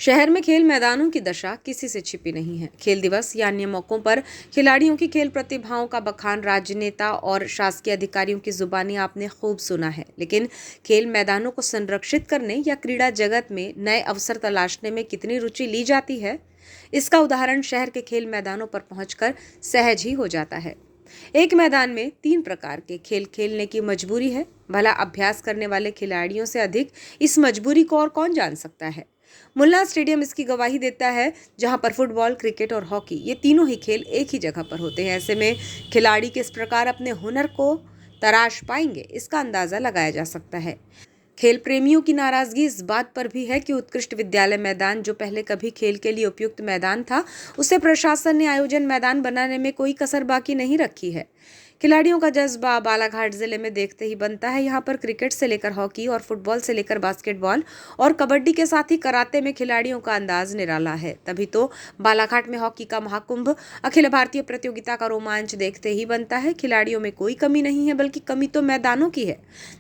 शहर में खेल मैदानों की दशा किसी से छिपी नहीं है। खेल दिवस या अन्य मौकों पर खिलाड़ियों की खेल प्रतिभाओं का बखान राजनेता और शासकीय अधिकारियों की जुबानी आपने खूब सुना है। लेकिन खेल मैदानों को संरक्षित करने या क्रीड़ा जगत में नए अवसर तलाशने में कितनी रुचि ली जाती है, इसका उदाहरण शहर के खेल मैदानों पर पहुंचकर सहज ही हो जाता है। एक मैदान में 3 प्रकार के खेल खेलने की मजबूरी है। भला अभ्यास करने वाले खिलाड़ियों से अधिक इस मजबूरी को और कौन जान सकता है। मुल्ला स्टेडियम इसकी गवाही देता है, जहां पर फुटबॉल, क्रिकेट और हॉकी ये तीनों ही खेल एक ही जगह पर होते हैं। ऐसे में खिलाड़ी किस प्रकार अपने हुनर को तराश पाएंगे, इसका अंदाजा लगाया जा सकता है। खेल प्रेमियों की नाराजगी इस बात पर भी है कि उत्कृष्ट विद्यालय मैदान, जो पहले कभी खेल के लिए उपयुक्त मैदान था, उसे प्रशासन ने आयोजन मैदान बनाने में कोई कसर बाकी नहीं रखी है। खिलाड़ियों का जज्बा बालाघाट जिले में देखते ही बनता है। यहाँ पर क्रिकेट से लेकर हॉकी और फुटबॉल से लेकर बास्केटबॉल और कबड्डी के साथ ही कराटे में खिलाड़ियों का अंदाज निराला है। तभी तो बालाघाट में हॉकी का महाकुंभ, अखिल भारतीय प्रतियोगिता का रोमांच देखते ही बनता है। खिलाड़ियों में कोई कमी नहीं है, बल्कि कमी तो मैदानों की है,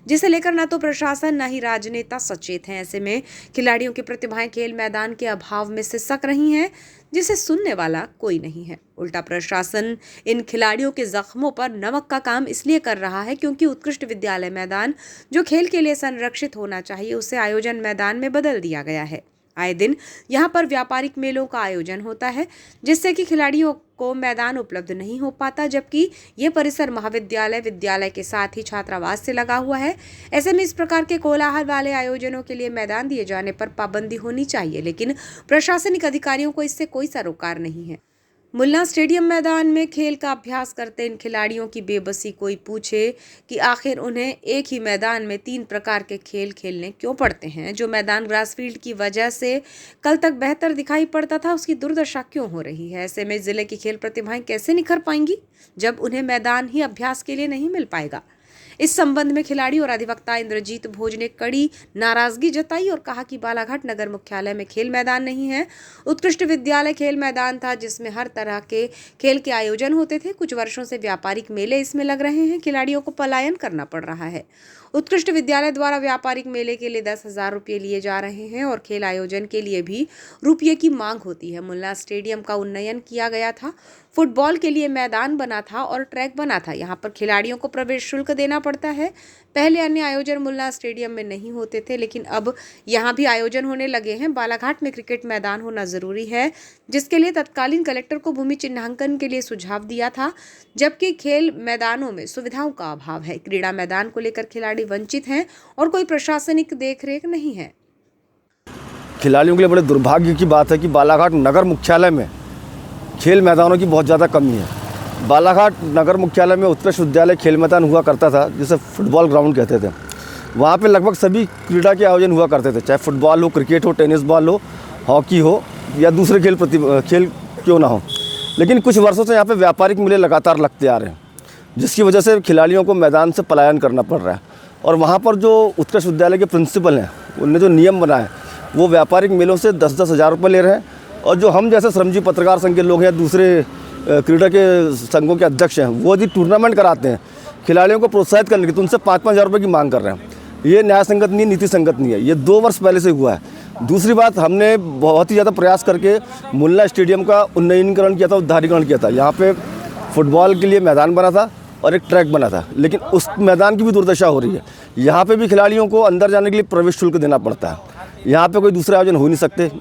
जिसे लेकर न तो प्रशासन न ही राजनेता सचेत हैं। ऐसे में खिलाड़ियों की प्रतिभाएं खेल मैदान के अभाव में सिसक रही हैं, जिसे सुनने वाला कोई नहीं है। उल्टा प्रशासन इन खिलाड़ियों के जख्मों पर नमक का काम इसलिए कर रहा है क्योंकि उत्कृष्ट विद्यालय मैदान, जो खेल के लिए संरक्षित होना चाहिए, उसे आयोजन मैदान में बदल दिया गया है। आए दिन यहाँ पर व्यापारिक मेलों का आयोजन होता है, जिससे कि खिलाड़ियों को मैदान उपलब्ध नहीं हो पाता, जबकि ये परिसर महाविद्यालय, विद्यालय के साथ ही छात्रावास से लगा हुआ है। ऐसे में इस प्रकार के कोलाहल वाले आयोजनों के लिए मैदान दिए जाने पर पाबंदी होनी चाहिए, लेकिन प्रशासनिक अधिकारियों को इससे कोई सरोकार नहीं है। मुल्ला स्टेडियम मैदान में खेल का अभ्यास करते इन खिलाड़ियों की बेबसी कोई पूछे कि आखिर उन्हें एक ही मैदान में 3 प्रकार के खेल खेलने क्यों पड़ते हैं। जो मैदान ग्रासफील्ड की वजह से कल तक बेहतर दिखाई पड़ता था, उसकी दुर्दशा क्यों हो रही है। ऐसे में जिले की खेल प्रतिभाएं कैसे निखर पाएंगी, जब उन्हें मैदान ही अभ्यास के लिए नहीं मिल पाएगा। इस संबंध में खिलाड़ी और अधिवक्ता इंद्रजीत भोज ने कड़ी नाराजगी जताई और कहा कि बालाघाट नगर मुख्यालय में खेल मैदान नहीं है। उत्कृष्ट विद्यालय खेल मैदान था, जिसमें हर तरह के खेल के आयोजन होते थे। कुछ वर्षों से व्यापारिक मेले इसमें लग रहे हैं। खिलाड़ियों को पलायन करना पड़ रहा है। उत्कृष्ट विद्यालय द्वारा व्यापारिक मेले के लिए 10,000 रुपये लिए जा रहे हैं और खेल आयोजन के लिए भी रुपये की मांग होती है। मुल्ला स्टेडियम का उन्नयन किया गया था, फुटबॉल के लिए मैदान बना था और ट्रैक बना था। यहाँ पर खिलाड़ियों को प्रवेश शुल्क देना पड़ता है। पहले अन्य आयोजन मुल्ला स्टेडियम में नहीं होते थे, लेकिन अब यहाँ भी आयोजन होने लगे हैं। बालाघाट में क्रिकेट मैदान होना जरूरी है, जिसके लिए तत्कालीन कलेक्टर को भूमि चिन्हांकन के लिए सुझाव दिया था, जबकि खेल मैदानों में सुविधाओं का अभाव है। क्रीड़ा मैदान को लेकर खिलाड़ी वंचित हैं और कोई प्रशासनिक देखरेख नहीं है। खिलाड़ियों के लिए बड़े दुर्भाग्य की बात है कि बालाघाट नगर मुख्यालय में खेल मैदानों की बहुत ज़्यादा कमी है। बालाघाट नगर मुख्यालय में उत्कृष्ट विद्यालय खेल मैदान हुआ करता था, जिसे फुटबॉल ग्राउंड कहते थे। वहाँ पे लगभग सभी क्रीड़ा के आयोजन हुआ करते थे, चाहे फुटबॉल हो, क्रिकेट हो, टेनिस बॉल हो, हॉकी हो या दूसरे खेल क्यों ना हो। लेकिन कुछ वर्षों से यहाँ पे व्यापारिक मेले लगातार लगते आ रहे हैं, जिसकी वजह से खिलाड़ियों को मैदान से पलायन करना पड़ रहा है। और वहाँ पर जो उत्कृष्ट विद्यालय के प्रिंसिपल हैं, उनने जो नियम बनाए, वो व्यापारिक मेलों से 10-10 हज़ार रुपये ले रहे हैं। और जो हम जैसे श्रमजीवी पत्रकार संघ के लोग हैं, दूसरे क्रीड़ा के संघों के अध्यक्ष हैं, वो यदि टूर्नामेंट कराते हैं खिलाड़ियों को प्रोत्साहित करने की, तो उनसे 5-5 हज़ार रुपये की मांग कर रहे हैं। ये न्याय संगत नहीं, नीति संगत नहीं है। ये 2 वर्ष पहले से हुआ है। दूसरी बात, हमने बहुत ही ज़्यादा प्रयास करके मुल्ला स्टेडियम का उन्नयनीकरण किया था, उद्धारीकरण किया था। यहाँ पे फुटबॉल के लिए मैदान बना था और एक ट्रैक बना था, लेकिन उस मैदान की भी दुर्दशा हो रही है। यहाँ पे भी खिलाड़ियों को अंदर जाने के लिए प्रवेश शुल्क देना पड़ता है। यहाँ पे कोई दूसरे आयोजन हो नहीं सकते,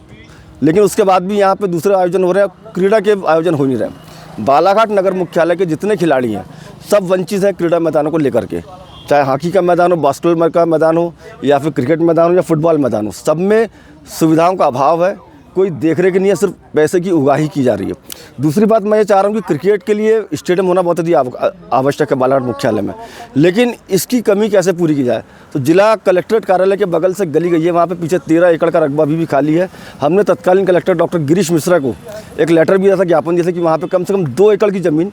लेकिन उसके बाद भी यहाँ पे दूसरे आयोजन हो रहे हैं, क्रीड़ा के आयोजन हो नहीं रहे। बालाघाट नगर मुख्यालय के जितने खिलाड़ी हैं, सब वंचित हैं क्रीड़ा मैदानों को लेकर के, चाहे हॉकी का मैदान हो, बास्केटबॉल का मैदान हो, या फिर क्रिकेट मैदान हो या फुटबॉल मैदान हो। सब में सुविधाओं का अभाव है, कोई देखरेख नहीं है, सिर्फ पैसे की उगाही की जा रही है। दूसरी बात, मैं ये चाह रहा हूँ कि क्रिकेट के लिए स्टेडियम होना बहुत ही आवश्यक है बालाघाट मुख्यालय में, लेकिन इसकी कमी कैसे पूरी की जाए। तो जिला कलेक्ट्रेट कार्यालय के बगल से गली गई है, वहाँ पे पीछे 13 एकड़ का रकबा भी खाली है। हमने तत्कालीन कलेक्टर डॉक्टर गिरीश मिश्रा को एक लेटर भी दिया था, ज्ञापन दिया था कि वहाँ पर कम से कम 2 एकड़ की ज़मीन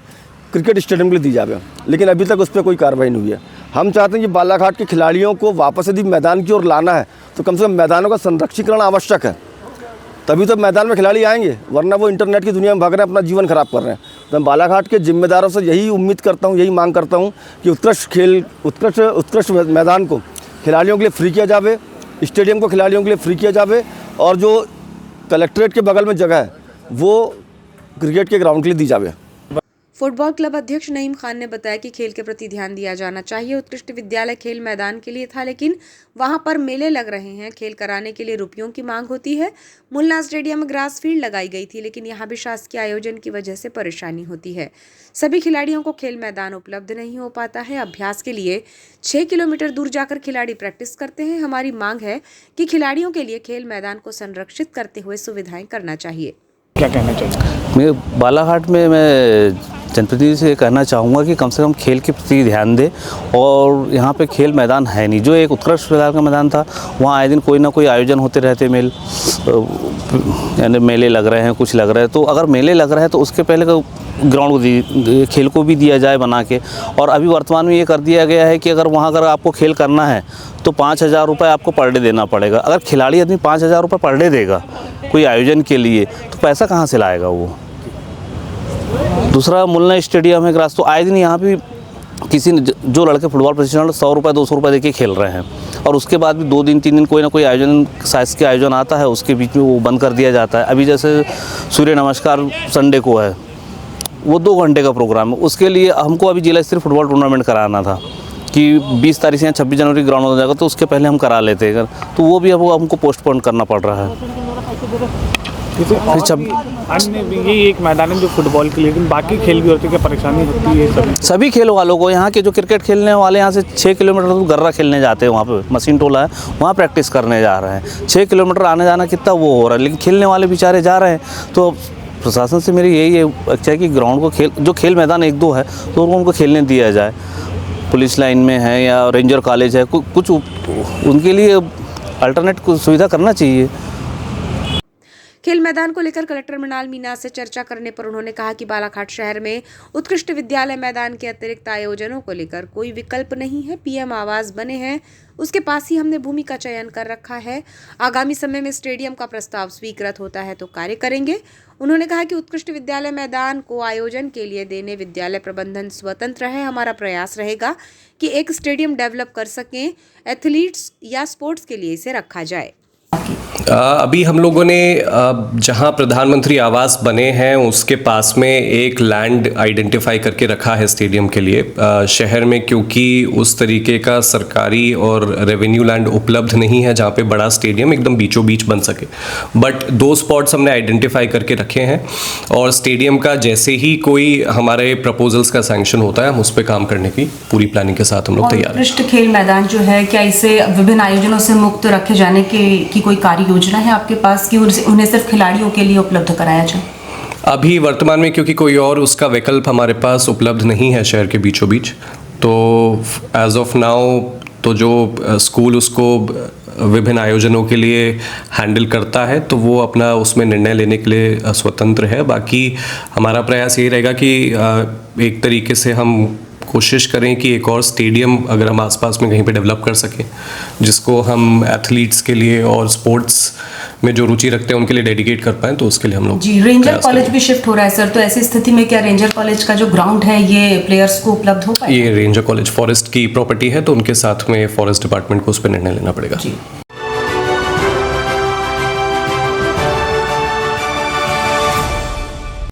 क्रिकेट स्टेडियम के लिए दी जाए, लेकिन अभी तक उस पर कोई कार्रवाई नहीं हुई है। हम चाहते हैं कि बालाघाट के खिलाड़ियों को वापस यदि मैदान की ओर लाना है, तो कम से कम मैदानों का संरक्षीकरण आवश्यक है, तभी तो मैदान में खिलाड़ी आएंगे, वरना वो इंटरनेट की दुनिया में भाग रहे हैं, अपना जीवन खराब कर रहे हैं। तो मैं बालाघाट के जिम्मेदारों से यही उम्मीद करता हूँ, यही मांग करता हूँ कि उत्कृष्ट मैदान को खिलाड़ियों के लिए फ्री किया जाए, स्टेडियम को खिलाड़ियों के लिए फ्री किया जाए, और जो कलेक्ट्रेट के बगल में जगह है वो क्रिकेट के ग्राउंड के लिए दी जावे। फुटबॉल क्लब अध्यक्ष नईम खान ने बताया कि खेल के प्रति ध्यान दिया जाना चाहिए। उत्कृष्ट विद्यालय खेल मैदान के लिए था, लेकिन वहां पर मेले लग रहे हैं। खेल कराने के लिए रुपयों की मांग होती है। मुन्ना स्टेडियम में ग्रास फील्ड लगाई गई थी, लेकिन यहां भी शासकीय आयोजन की वजह से परेशानी होती है। सभी खिलाड़ियों को खेल मैदान उपलब्ध नहीं हो पाता है। अभ्यास के लिए 6 किलोमीटर दूर जाकर खिलाड़ी प्रैक्टिस करते हैं। हमारी मांग है कि खिलाड़ियों के लिए खेल मैदान को संरक्षित करते हुए सुविधाएं करना चाहिए। क्या कहना चाहिए? मैं बालाघाट में जनप्रतिनिधि से कहना चाहूँगा कि कम से कम खेल के प्रति ध्यान दे। और यहाँ पे खेल मैदान है नहीं। जो एक उत्कृष्ट विद्यालय का मैदान था, वहाँ आए दिन कोई ना कोई आयोजन होते रहते, यानी मेले लग रहे हैं, कुछ लग रहा है। तो अगर मेले लग रहा है तो उसके पहले ग्राउंड खेल को भी दिया जाए बना के। और अभी वर्तमान में ये कर दिया गया है कि अगर आपको खेल करना है तो 5,000 रुपये आपको पर डे देना पड़ेगा। अगर खिलाड़ी आदमी 5,000 रुपये पर डे देगा कोई आयोजन के लिए, तो पैसा कहाँ से लाएगा वो। दूसरा, मुन्ना स्टेडियम है ग्रास, तो आए दिन यहाँ भी किसी ने जो लड़के फुटबॉल प्रशिक्षण 100 रुपये 200 रुपये देके खेल रहे हैं, और उसके बाद भी 2 दिन 3 दिन कोई ना कोई आयोजन साइज के आयोजन आता है, उसके बीच में वो बंद कर दिया जाता है। अभी जैसे सूर्य नमस्कार संडे को है, वो 2 घंटे का प्रोग्राम है। उसके लिए हमको अभी जिला स्तरीय फुटबॉल टूर्नामेंट कराना था कि 20 तारीख से या 26 जनवरी ग्राउंड हो जाएगा, तो उसके पहले हम करा लेते हैं, तो वो भी अब हमको पोस्टपोन करना पड़ रहा है। अन्य भी ये एक मैदान है जो फुटबॉल के लिए, लेकिन बाकी खेल भी होते हैं, क्या परेशानी होती है? सभी खेल वालों को, यहाँ के जो क्रिकेट खेलने वाले यहाँ से 6 किलोमीटर दूर गर्रा खेलने जाते हैं, वहाँ पे मशीन टोला है, वहाँ प्रैक्टिस करने जा रहे हैं। 6 किलोमीटर आने जाना कितना वो हो रहा है, लेकिन खेलने वाले बेचारे जा रहे हैं। तो प्रशासन से मेरी यही इच्छा है कि ग्राउंड को जो खेल मैदान 1-2 है तो उनको खेलने दिया जाए। पुलिस लाइन में है या रेंजर कॉलेज है, कुछ उनके लिए अल्टरनेट कुछ सुविधा करना चाहिए। खेल मैदान को लेकर कलेक्टर मृणाल मीना से चर्चा करने पर उन्होंने कहा कि बालाघाट शहर में उत्कृष्ट विद्यालय मैदान के अतिरिक्त आयोजनों को लेकर कोई विकल्प नहीं है। पीएम आवास बने हैं, उसके पास ही हमने भूमि का चयन कर रखा है। आगामी समय में स्टेडियम का प्रस्ताव स्वीकृत होता है तो कार्य करेंगे। उन्होंने कहा कि उत्कृष्ट विद्यालय मैदान को आयोजन के लिए देने विद्यालय प्रबंधन स्वतंत्र है। हमारा प्रयास रहेगा कि एक स्टेडियम डेवलप कर सकें, एथलीट्स या स्पोर्ट्स के लिए इसे रखा जाए। अभी हम लोगों ने जहां प्रधानमंत्री आवास बने हैं उसके पास में एक लैंड आइडेंटिफाई करके रखा है स्टेडियम के लिए शहर में, क्योंकि उस तरीके का सरकारी और रेवेन्यू लैंड उपलब्ध नहीं है जहां पे बड़ा स्टेडियम एकदम बीचों बीच बन सके। बट 2 स्पॉट्स हमने आइडेंटिफाई करके रखे हैं, और स्टेडियम का जैसे ही कोई हमारे प्रपोजल्स का सैंक्शन होता है हम उस पर काम करने की पूरी प्लानिंग के साथ हम लोग तैयार हैं। उत्कृष्ट खेल मैदान जो है, क्या इसे विभिन्न आयोजनों से मुक्त रखे जाने की कोई कार्य योजना है आपके पास कि उन्हें सिर्फ खिलाड़ियों के लिए उपलब्ध कराया जाए? अभी वर्तमान में क्योंकि कोई और उसका विकल्प हमारे पास उपलब्ध नहीं है शहर के बीचों बीच, तो एज ऑफ नाउ तो जो स्कूल उसको विभिन्न आयोजनों के लिए हैंडल करता है तो वो अपना उसमें निर्णय लेने के लिए स्वतंत्र है। बाकी हमारा प्रयास यही रहेगा कि एक तरीके से हम कोशिश करें कि एक और स्टेडियम अगर हम आसपास में कहीं पे डेवलप कर सकें, जिसको हम एथलीट्स के लिए और स्पोर्ट्स में जो रुचि रखते हैं उनके लिए डेडिकेट कर पाएँ, तो उसके लिए हम लोग जी। रेंजर कॉलेज भी शिफ्ट हो रहा है सर, तो ऐसी स्थिति में क्या रेंजर कॉलेज का जो ग्राउंड है ये प्लेयर्स को उपलब्ध हो पाएगा? ये रेंजर कॉलेज फॉरेस्ट की प्रॉपर्टी है, तो उनके साथ में फॉरेस्ट डिपार्टमेंट को उस पर निर्णय लेना पड़ेगा। जी।